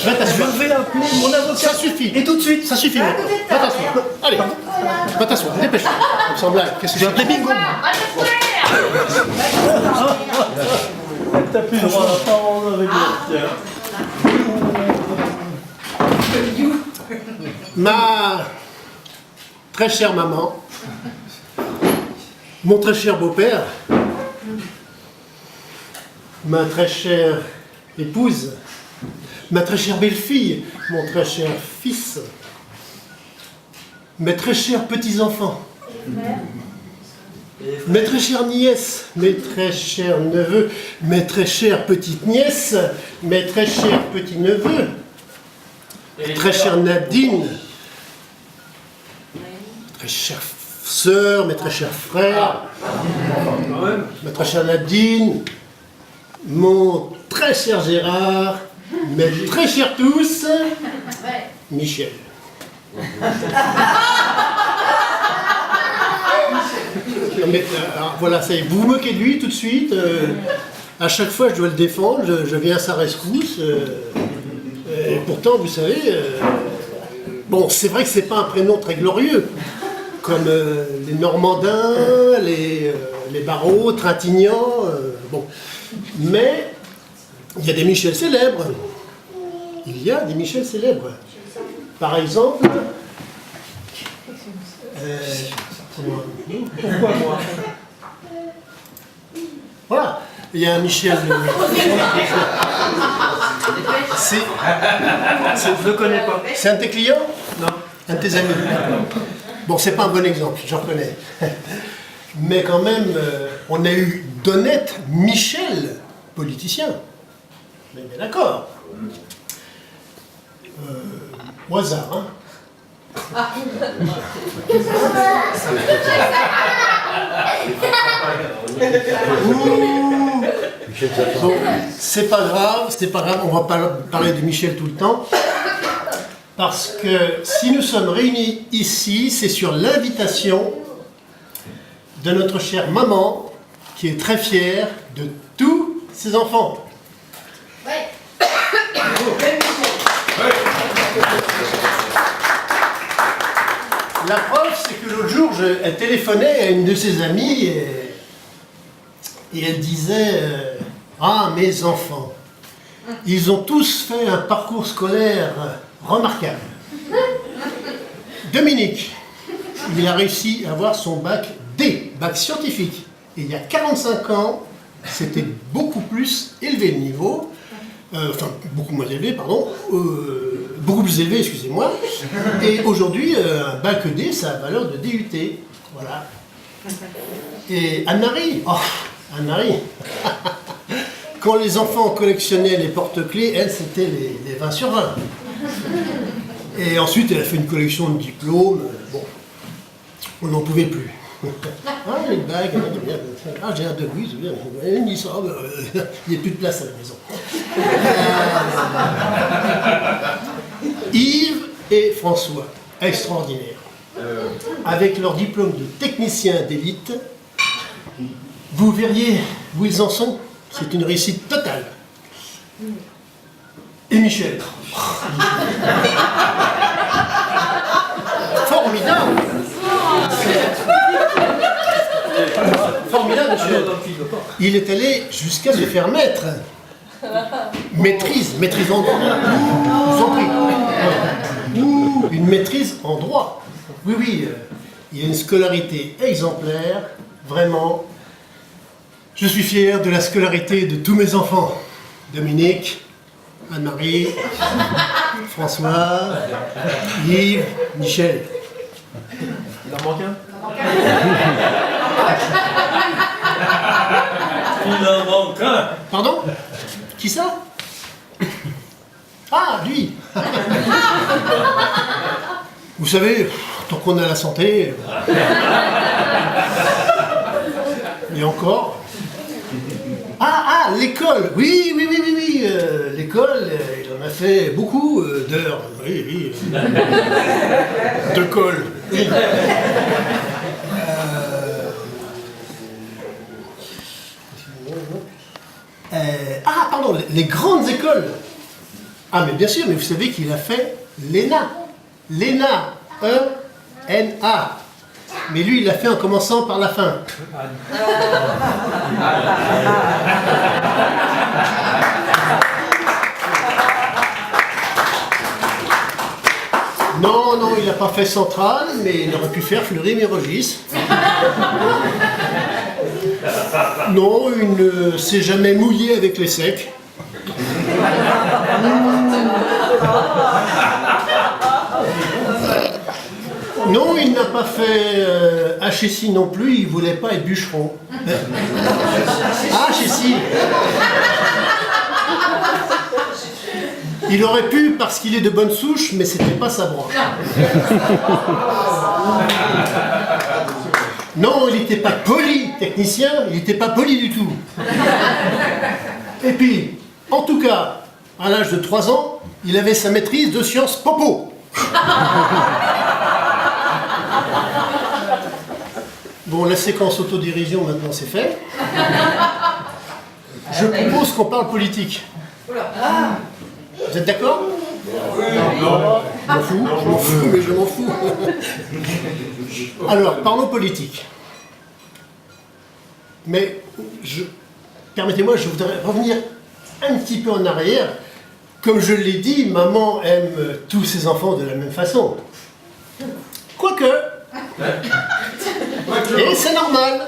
Je vais appeler mon avocat. Ça suffit. Et tout de suite. Ça suffit. Va t'asseoir. Allez, va t'asseoir. Dépêche-toi. Sans blague. Qu'est-ce que Je vais appeler Bingo. T'as plus le droit à la parole avec Ma très chère maman, mon très cher beau-père, ma très chère épouse, ma très chère belle-fille, mon très cher fils, mes très chers petits-enfants, mes très chères nièces, mes très chers neveux, mes très chères petites-nièces, mes très chers petits-neveux, très chère Nadine, très chère sœur, mes très chers frères, ma très chère Nadine, mon très cher Gérard, mes très chers tous, Michel. Non, mais, alors, voilà, ça y est, vous vous moquez de lui tout de suite. À chaque fois, je dois le défendre, je viens à sa rescousse. Et pourtant, vous savez, bon, c'est vrai que c'est pas un prénom très glorieux, comme les Normandins, les Barreaux, Trintignant, bon. Mais il y a des Michel célèbres. Il y a des Michel célèbres. Par exemple, Pourquoi moi? voilà, il y a un Michel. Je le connais pas. C'est un de tes clients? Non. Un de tes amis? Bon, c'est pas un bon exemple, j'en reconnais. Mais quand même, on a eu d'honnêtes Michel, politiciens. Mais d'accord. Au hasard, hein. Bon, c'est pas grave, on va pas parler de Michel tout le temps. Parce que si nous sommes réunis ici, c'est sur l'invitation de notre chère maman, qui est très fière de tous ses enfants. Ouais. La preuve, c'est que l'autre jour, elle téléphonait à une de ses amies et elle disait ah, mes enfants, ils ont tous fait un parcours scolaire remarquable. Dominique, il a réussi à avoir son bac D, bac scientifique. Et il y a 45 ans, c'était beaucoup plus élevé le niveau, enfin beaucoup moins élevé, pardon, beaucoup plus élevé, excusez-moi. Et aujourd'hui, un bac D, ça a valeur de DUT. Voilà. Et Anne-Marie, oh, Anne-Marie, quand les enfants collectionnaient les porte-clés, elle, c'était les 20 sur 20. Et ensuite, elle a fait une collection de diplômes. Bon, on n'en pouvait plus. Ah, les bagues, ah, j'ai un de lui, il me dit ça, il n'y a plus de place à la maison. Yves et François, extraordinaires. Avec leur diplôme de technicien d'élite, vous verriez où ils en sont. C'est une réussite totale. Et Michel. Formidable. Formidable, Michel. Il est allé jusqu'à se faire maître. Maîtrise en droit. Je vous en prie. Une maîtrise en droit. Oui, oui, il a une scolarité exemplaire, vraiment. Je suis fier de la scolarité de tous mes enfants. Dominique, Anne-Marie, François, Yves, Michel. Il en manque un? Il en manque un. Pardon? Qui ça? Ah, lui. Vous savez, tant qu'on a la santé... Et encore... Ah, l'école. Oui, l'école, il en a fait beaucoup d'heures. Oui. De colle. Oui. Pardon, les grandes écoles. Ah, mais bien sûr, mais vous savez qu'il a fait l'ENA. L'ENA, E-N-A. Mais lui, il l'a fait en commençant par la fin. Non, non, il n'a pas fait Centrale, mais il aurait pu faire Fleury-Mérogis. Non, il ne s'est jamais mouillé avec les secs. Non, il n'a pas fait HSI non plus, il ne voulait pas être bûcheron. Ah, HSI. Il aurait pu parce qu'il est de bonne souche, mais c'était pas sa branche. Non, il n'était pas polytechnicien, il n'était pas poli du tout. Et puis, en tout cas, à l'âge de 3 ans, il avait sa maîtrise de sciences popo. Bon, la séquence autodérision, maintenant, c'est fait. Je propose qu'on parle politique. Vous êtes d'accord? Je m'en fous, mais je m'en fous. Alors, parlons politique. Mais, permettez-moi, je voudrais revenir un petit peu en arrière. Comme je l'ai dit, maman aime tous ses enfants de la même façon. Quoique, et c'est normal,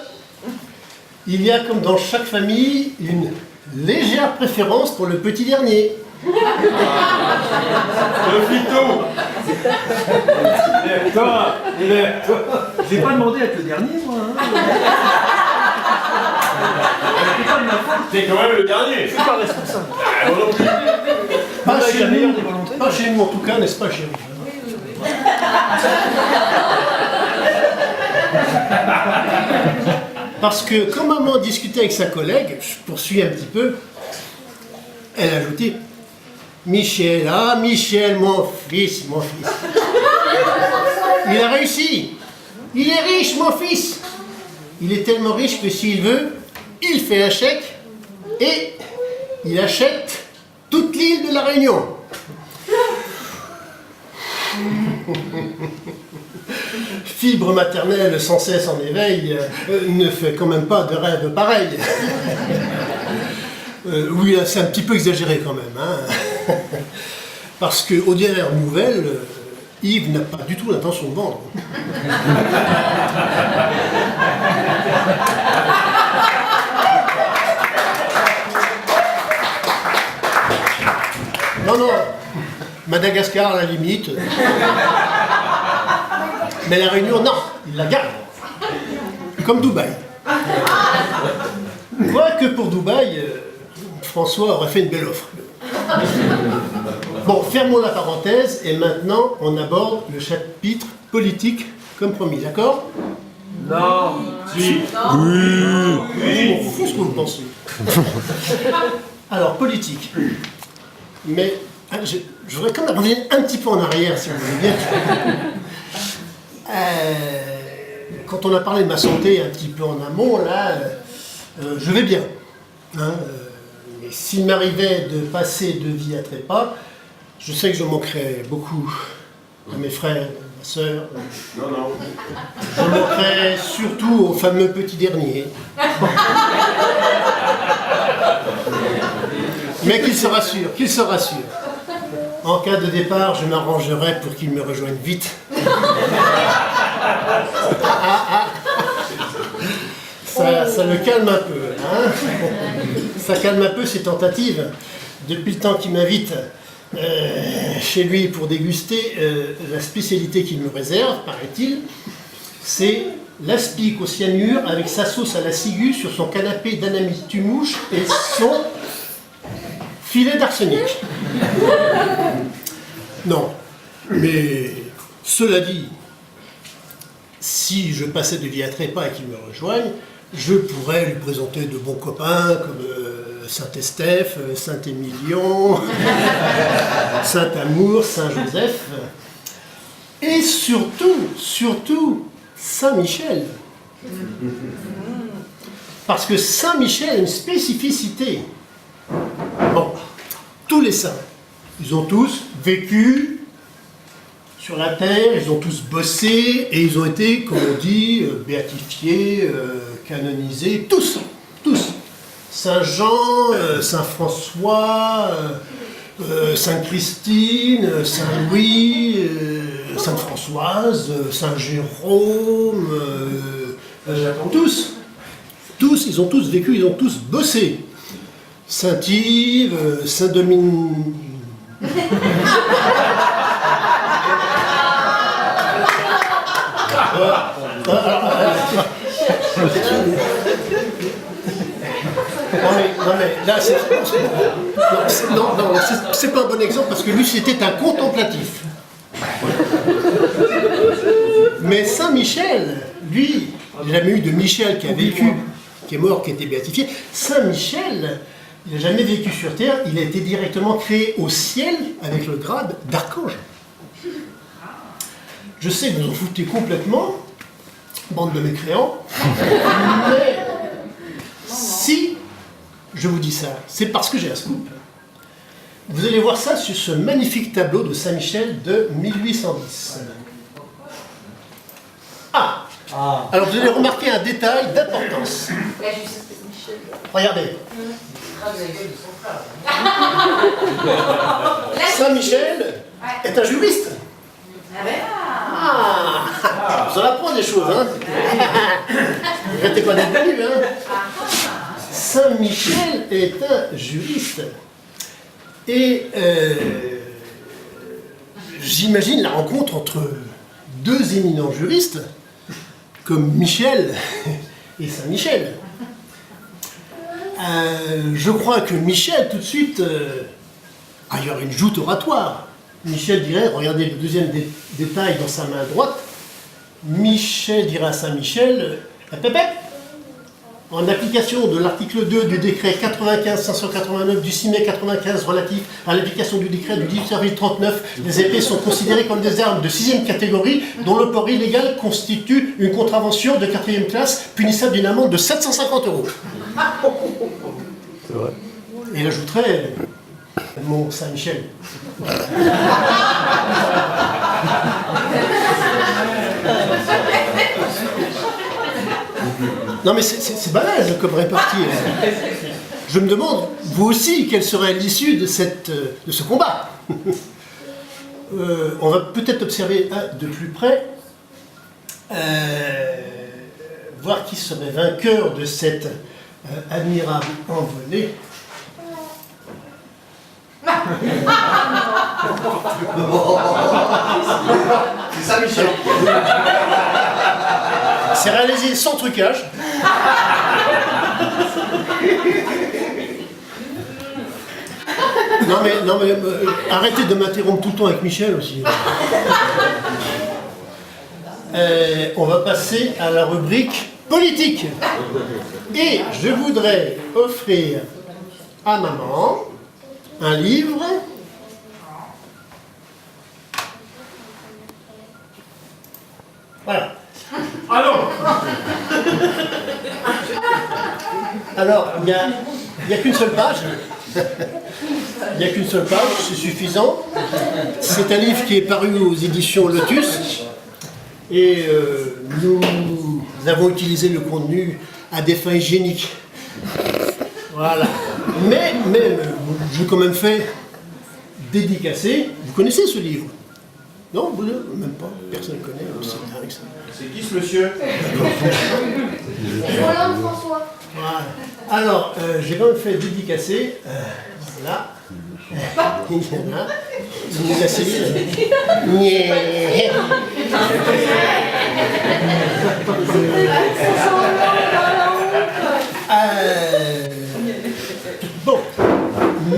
il y a comme dans chaque famille une légère préférence pour le petit dernier. Le fito. J'ai pas demandé à être le dernier, moi. C'est quand même le dernier. Je suis pas responsable. Pas avec chez la meilleure nous, des volontés. pas chez nous en tout cas, n'est-ce pas chérie? Parce que quand maman discutait avec sa collègue, je poursuis un petit peu, elle a ajouté « Michel, ah Michel, mon fils. Il a réussi. Il est riche, mon fils. Il est tellement riche que s'il veut, il fait un chèque et il achète toute l'île de la Réunion. » Fibre maternelle sans cesse en éveil ne fait quand même pas de rêve pareil. Oui, c'est un petit peu exagéré quand même. Hein. Parce qu'aux dernières nouvelles, Yves n'a pas du tout l'intention de vendre. Non, non, Madagascar à la limite. Mais la Réunion, non, il la garde. Comme Dubaï. Quoique pour Dubaï, François aurait fait une belle offre. Bon, fermons la parenthèse et maintenant on aborde le chapitre politique comme promis, d'accord? Non. Si. Je m'en fous ce que vous pensez. Alors, politique. Mais je voudrais quand même revenir un petit peu en arrière, si vous voulez bien. Quand on a parlé de ma santé un petit peu en amont, là, je vais bien. Hein, mais s'il m'arrivait de passer de vie à trépas, je sais que je manquerais beaucoup à mes frères, à ma sœur. Non, non. Je manquerais surtout au fameux petit dernier. Mais qu'il se rassure, qu'il se rassure. En cas de départ, je m'arrangerai pour qu'il me rejoigne vite. Ça le calme un peu. Hein, ça calme un peu ses tentatives. Depuis le temps qu'il m'invite chez lui pour déguster, la spécialité qu'il me réserve, paraît-il, c'est l'aspic au cyanure avec sa sauce à la ciguë sur son canapé d'anamitumouche et son filet d'arsenic. Non, mais cela dit, si je passais de vie à trépas et qu'il me rejoigne, je pourrais lui présenter de bons copains comme Saint-Estèphe, Saint-Émilion, Saint-Amour, Saint-Joseph, et surtout, Saint-Michel. Parce que Saint-Michel a une spécificité. Bon, tous les saints, Ils ont tous vécu sur la terre, ils ont tous bossé et ils ont été, comme on dit, béatifiés, canonisés, tous. Saint Jean, Saint François, Sainte Christine, Saint Louis, Sainte Françoise, Saint Jérôme, tous, ils ont tous vécu, ils ont tous bossé. Saint Yves, Saint Dominique. Non mais là c'est pas un bon exemple parce que lui c'était un contemplatif. Mais Saint Michel, lui, il n'a jamais eu de Michel qui a vécu, qui est mort, qui a été béatifié. Saint Michel, il n'a jamais vécu sur terre, il a été directement créé au ciel avec le grade d'archange. Je sais que vous en foutez complètement, bande de mécréants, mais si je vous dis ça, c'est parce que j'ai un scoop. Vous allez voir ça sur ce magnifique tableau de Saint-Michel de 1810. Alors vous allez remarquer un détail d'importance. Regardez. Saint-Michel est un juriste. Vous en apprenez des choses, hein. Regrettez pas d'être venu, hein. Saint-Michel est un juriste. Et j'imagine la rencontre entre deux éminents juristes, comme Michel et Saint-Michel. Je crois que Michel, tout de suite, il y aurait une joute oratoire. Michel dirait, regardez le deuxième détail dans sa main droite, Michel dirait à Saint-Michel, en application de l'article 2 du décret 95-589 du 6 mai 95 relatif à l'application du décret du 10 avril 39, les épées sont considérées comme des armes de 6e catégorie dont le port illégal constitue une contravention de 4e classe punissable d'une amende de 750 €. C'est vrai. Et j'ajouterais mon Saint-Michel. Non mais c'est balèze comme répartie. Je me demande, vous aussi, quelle serait l'issue de ce combat. On va peut-être observer de plus près, voir qui serait vainqueur de cette admirable envolée. C'est ça, Michel. C'est réalisé sans trucage. Non mais arrêtez de m'interrompre tout le temps avec Michel aussi. On va passer à la rubrique politique. Et je voudrais offrir à maman un livre. Voilà. Alors, il n'y a qu'une seule page. Il n'y a qu'une seule page, c'est suffisant. C'est un livre qui est paru aux éditions Lotus. Et nous avons utilisé le contenu à des fins hygiéniques. Voilà. Mais j'ai quand même fait dédicacer. Vous connaissez ce livre? Non, vous ne? Même pas. Personne ne connaît. C'est dingue ça. C'est qui ce monsieur? Roland François. Voilà. Alors, j'ai quand même fait dédicacer. Voilà. Il y en a. Dédicacer. Bon.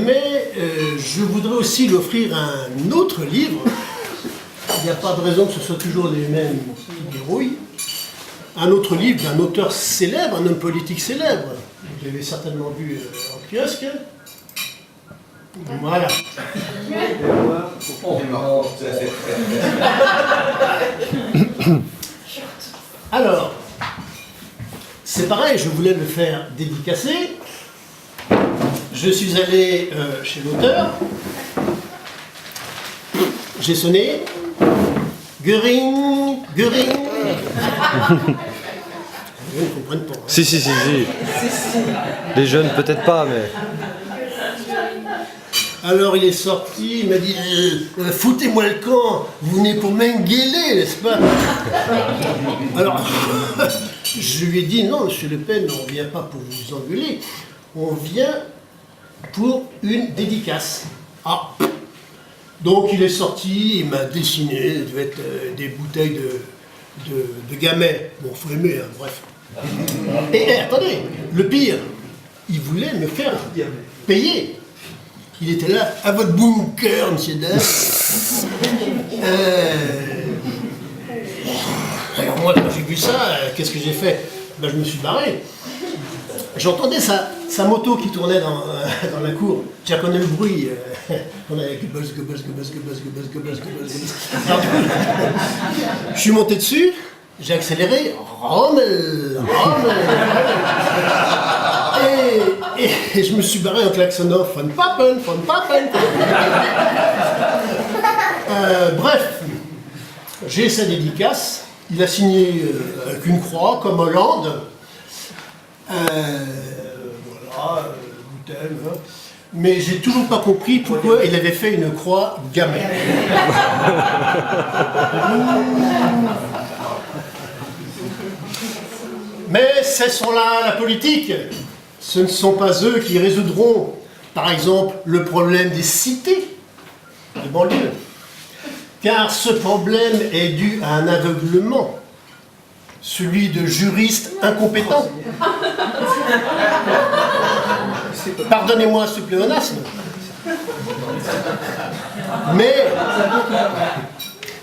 Mais je voudrais aussi lui offrir un autre livre. Il n'y a pas de raison que ce soit toujours les mêmes qui dérouillent. Un autre livre d'un auteur célèbre, un homme politique célèbre. Vous l'avez certainement vu en kiosque. Voilà. Alors, c'est pareil, je voulais le faire dédicacer. Je suis allé chez l'auteur J'ai sonné. Göring, Göring. Ils ne comprennent pas. Hein. Si. Les jeunes, peut-être pas, mais... Alors il est sorti, il m'a dit foutez-moi le camp, vous venez pour m'engueuler, n'est-ce pas? Alors, je lui ai dit non, monsieur Le Pen, on ne vient pas pour vous engueuler, on vient pour une dédicace. Ah. Donc il est sorti, il m'a dessiné, ça devait être des bouteilles de gamay. Bon, faut aimer, hein, bref. Et attendez, le pire, il voulait me faire payer. Il était là, à votre bunker, monsieur Dain. Alors moi, quand j'ai vu ça, qu'est-ce que j'ai fait? Ben, je me suis barré. J'entendais sa moto qui tournait dans la cour. Tu reconnais le bruit. On avait que buzz. Alors, je suis monté dessus, j'ai accéléré. Rommel. Et je me suis barré en klaxonnant. Von Papen. Bref, j'ai sa dédicace. Il a signé avec une croix, comme Hollande. Voilà, bouteille. Hein. Mais j'ai toujours pas compris pourquoi il avait fait une croix gammée. Mais ce sont là la politique. Ce ne sont pas eux qui résoudront, par exemple, le problème des cités, des banlieues. Car ce problème est dû à un aveuglement, celui de juristes incompétents. Pardonnez-moi ce pléonasme. Mais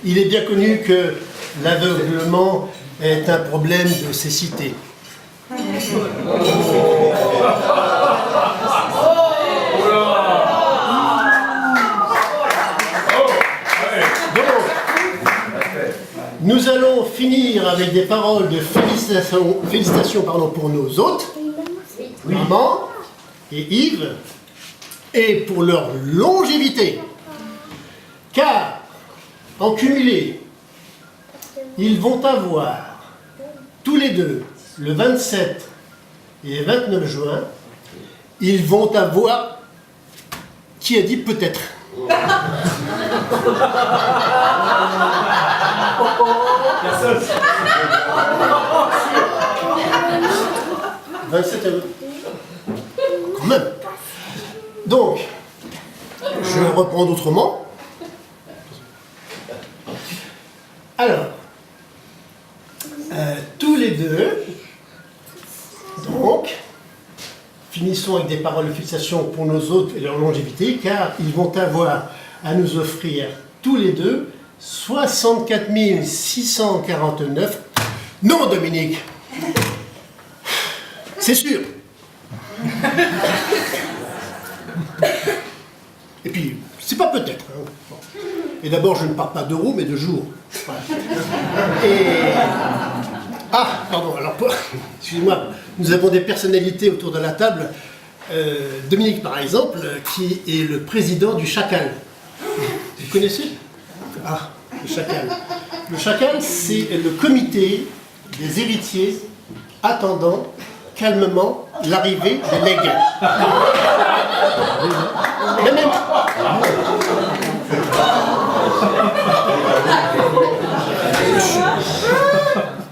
il est bien connu que l'aveuglement est un problème de ces cités. Nous allons finir avec des paroles de félicitations pour nos hôtes, Maman et Yves, et pour leur longévité. Car, en cumulé, ils vont avoir, tous les deux, le 27 et le 29 juin, ils vont avoir, qui a dit peut-être 27 quand même. Donc, je vais reprendre autrement. Alors, tous les deux, donc, finissons avec des paroles de félicitation pour nos hôtes et leur longévité, car ils vont avoir à nous offrir tous les deux 64 649. Non, Dominique, c'est sûr. Et puis, c'est pas peut-être. Hein. Bon. Et d'abord, je ne parle pas d'euros, mais de jours. Voilà. Et... Ah, pardon, alors, excusez-moi, nous avons des personnalités autour de la table. Dominique, par exemple, qui est le président du Chacal. Vous connaissez? Ah, le Chacal. Le Chacal, c'est le comité des héritiers attendant calmement l'arrivée des legs. Mais même...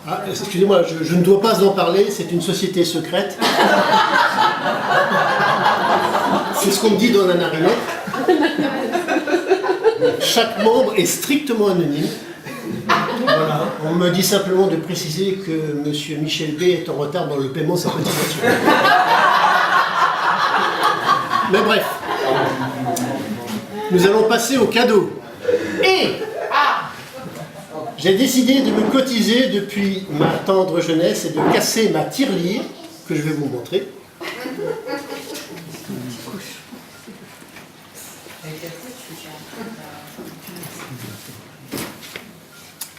Ah, excusez-moi, je ne dois pas en parler, c'est une société secrète. C'est ce qu'on me dit dans la narinette. Chaque membre est strictement anonyme. Voilà. On me dit simplement de préciser que M. Michel B est en retard dans le paiement de sa cotisation. Mais bref, nous allons passer au cadeau. Et j'ai décidé de me cotiser depuis ma tendre jeunesse et de casser ma tirelire, que je vais vous montrer.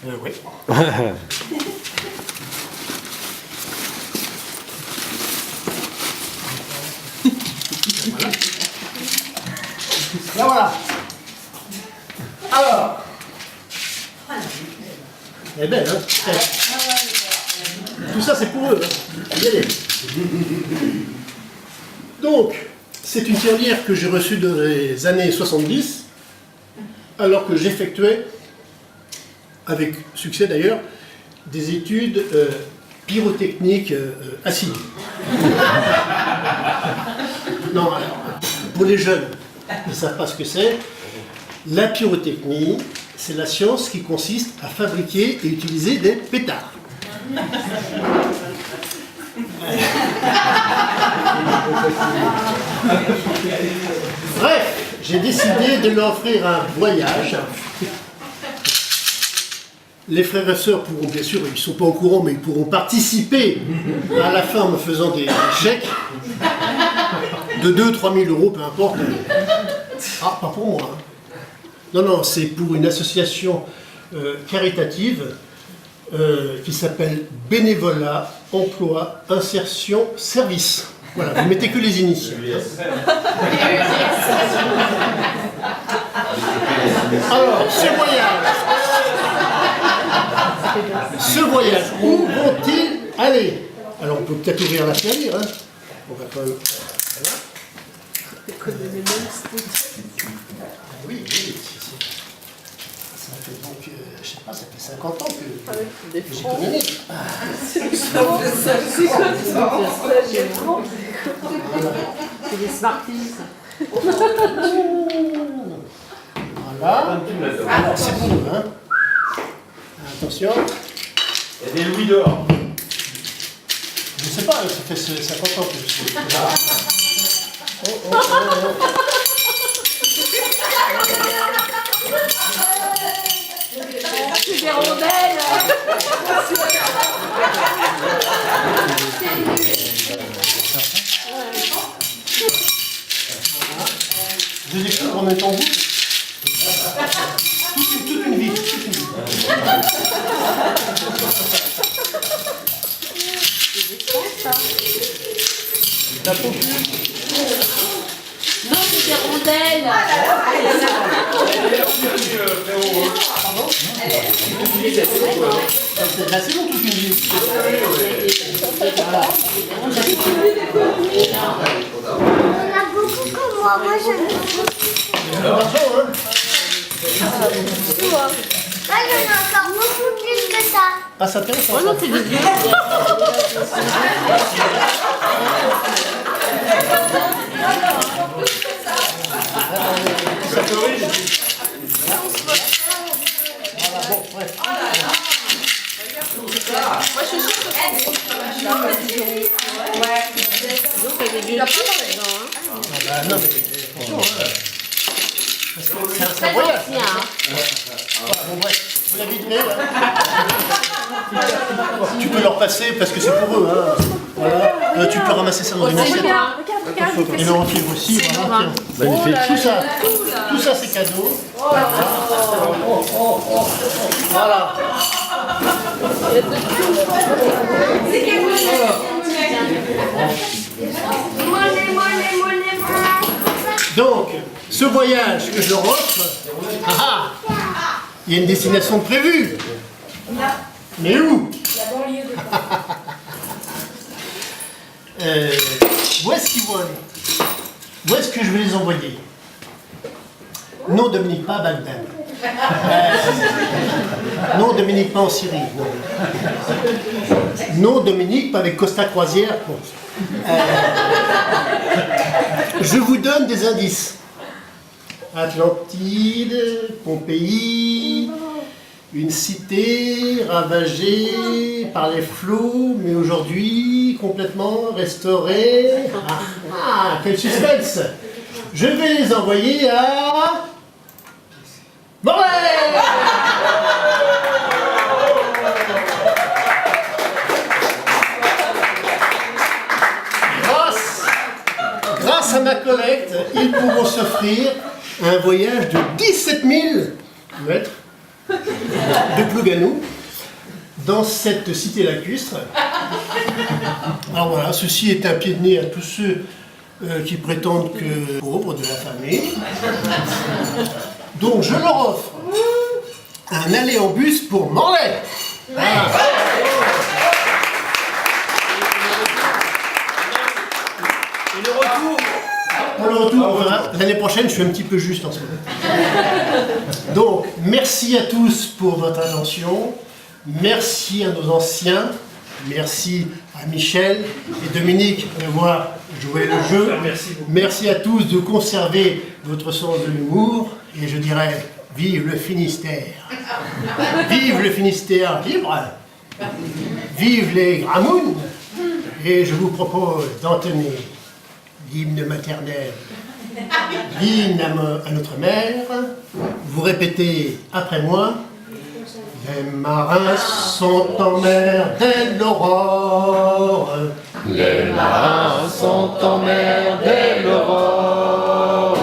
Oui. Voilà. Là voilà. Elle est belle, hein? Tout ça, c'est pour eux. Hein. Regardez. Donc, c'est une tirelire que j'ai reçue dans les années 70, alors que j'effectuais, avec succès d'ailleurs, des études pyrotechniques acides. Non, alors, pour les jeunes qui ne savent pas ce que c'est, la pyrotechnie, c'est la science qui consiste à fabriquer et utiliser des pétards. Bref, j'ai décidé de leur offrir un voyage. Les frères et sœurs pourront, bien sûr, ils ne sont pas au courant, mais ils pourront participer à la fin en me faisant des chèques de 2 000 à 3 000 euros, peu importe. Ah, pas pour moi. Hein. Non, non, c'est pour une association caritative qui s'appelle Bénévolat, Emploi, Insertion, Service. Voilà, vous mettez que les initiales. Alors, ce voyage, où vont-ils aller? Alors, on peut peut-être ouvrir la tirelire. Hein. On va quand même... Voilà. Oui, oui. Ça fait donc, je sais pas, ça fait 50 ans que j'ai communiqué. C'est des Smarties. Voilà. Alors, c'est pour nous, hein. Attention. Il y a des louis d'or. Je sais pas, ça fait 50 ans que je suis. C'est des rondelles. Je les écoute en même temps vous. Toute une vie. La peau. Non, c'est des rondelles. Là, c'est bon, toute une vie. Voilà. On a beaucoup comme moi j'aime beaucoup. L'argent, hein. Moi j'en ai encore beaucoup plus que ça. Ah, ça t'intéresse, ça. Oh non, c'est des vieux. Ça corrige. Voilà, bon, bref. Moi, je suis sûre que c'est donc, il y a des vieux lapins là-dedans. Ah bah, non, mais attention, hein. Parce que c'est un voyage. Tiens, hein. Voilà, bon, bref, vous la viderez, là. Tu peux leur passer parce que c'est pour eux, hein. Voilà. Tu peux ramasser ça dans une assiette. Regarde. Et le remplir aussi, voilà. Tiens. Magnifique. Tout ça c'est cadeau. Voilà. Voilà. Donc, ce voyage que je leur offre, il y a une destination prévue. Mais où? Où est-ce qu'ils vont aller? Où est-ce que je vais les envoyer? Non, Dominique, pas à Bagdad. Non, Dominique, pas en Syrie. Non, non Dominique, pas avec Costa Croisière. Bon. Je vous donne des indices. Atlantide, Pompéi, une cité ravagée par les flots, mais aujourd'hui complètement restaurée. Ah, quel suspense! Je vais les envoyer à... Morlaix! Grâce à ma collecte, ils pourront s'offrir un voyage de 17 000 mètres de Plouganou dans cette cité lacustre. Alors voilà, ceci est un pied de nez à tous ceux qui prétendent que pauvres de la famille. Donc je leur offre un aller en bus pour Morlaix. Voilà. Et le retour? Pour le retour, on verra. L'année prochaine, je suis un petit peu juste en ce moment. Donc, merci à tous pour votre attention. Merci à nos anciens. Merci à Michel et Dominique de voir jouer le jeu. Merci beaucoup. Merci à tous de conserver votre sens de l'humour. Et je dirais, vive le Finistère. Vive le Finistère libre. Vive les Gramounes. Et je vous propose d'entonner l'hymne maternel, l'hymne à notre mère. Vous répétez après moi. Les marins sont en mer dès l'aurore. Les marins sont en mer dès l'aurore.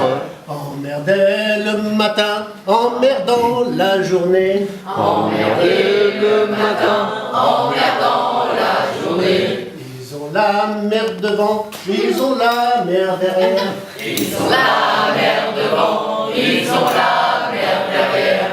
Emmerdés le matin, emmerdant la journée. Emmerdés le matin, emmerdant la journée. Ils ont la mer devant, ils ont la mer derrière. Ils ont la mer devant, ils ont la mer derrière.